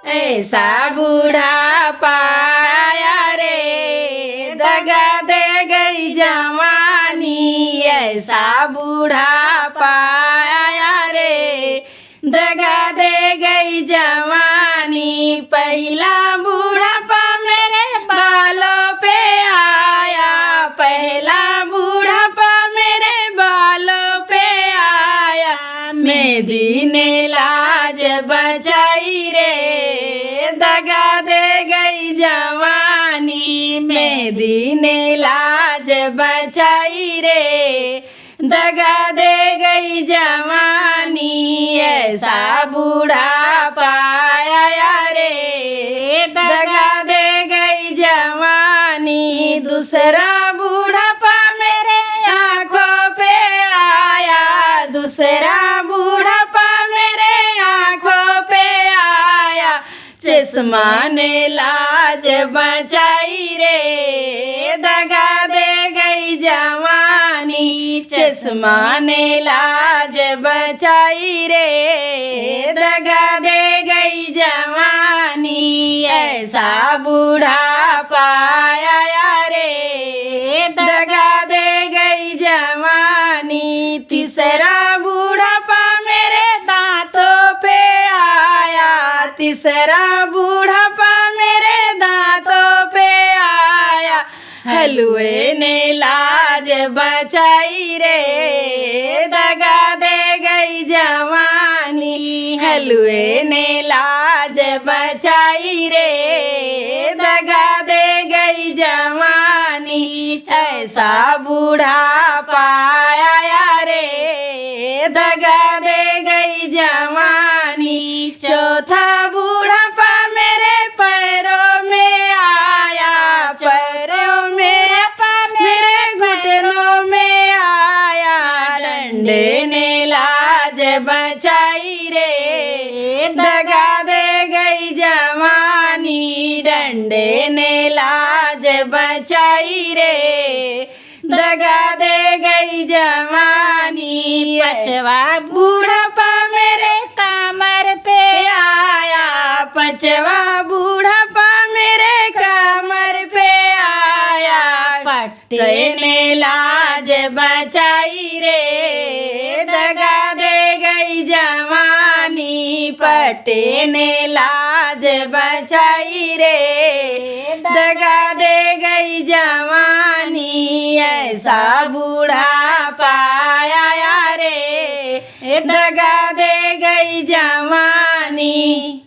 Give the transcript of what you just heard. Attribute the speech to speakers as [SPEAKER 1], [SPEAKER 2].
[SPEAKER 1] ऐसा बूढ़ा पाया रे, दगा दे गई जवानी। ऐसा बूढ़ा पाया रे, दगा दे गई जवानी। पहला बूढ़ापा मेरे बालों पे आया, पहला बूढ़ापा मेरे बालों पे आया। मेहंदी ने लाज बचाई रे, दगा दे गई जवानी। मेहंदी ने लाज बचाई रे, दगा दे गई जवानी। ऐसा बूढ़ा पाया रे, दगा दे गई जवानी। दूसरा बूढ़ापा मेरे आँखों पे आया, दूसरा बूढ़ापा मेरे आँखों पे आया। चश्मा ने लाज बचाई रे, दगा दे गई जवानी। चश्मा ने लाज बचाई रे, दगा दे गई जवानी। ऐसा बूढ़ा पाया रे, दगा दे गई जवानी। तीसरा बूढ़ापा मेरे दांतों पे आया, तीसरा बूढ़ापा मेरे दांतों पे आया। हलवे ने लाज बचाई रे, दगा दे गई जवानी। हलवे ने लाज बचाई रे, दगा दे गई जवानी। ऐसा बूढ़ा पाया रे, दगा दे गई जवानी। चौथा बूढ़ापा मेरे पैरों में आया, पैरों में मेरे घुटनों में आया। डंडे ने लाज बचाई रे, दगा दे गई जवानी। डंडे ने लाज बचाई रे, दगा दे गई जवानी। पांचवा बूढ़ापा मेरे कमर पे आया, पांचवा बूढ़ापा मेरे कमर पे आया। पट्टे ने लाज बचाई रे, दगा दे गई जवानी। पट्टे ने लाज बचाई रे, दगा दे गई जवानी। ऐसा बूढ़ा पाया रे, दगा दे गई जवानी।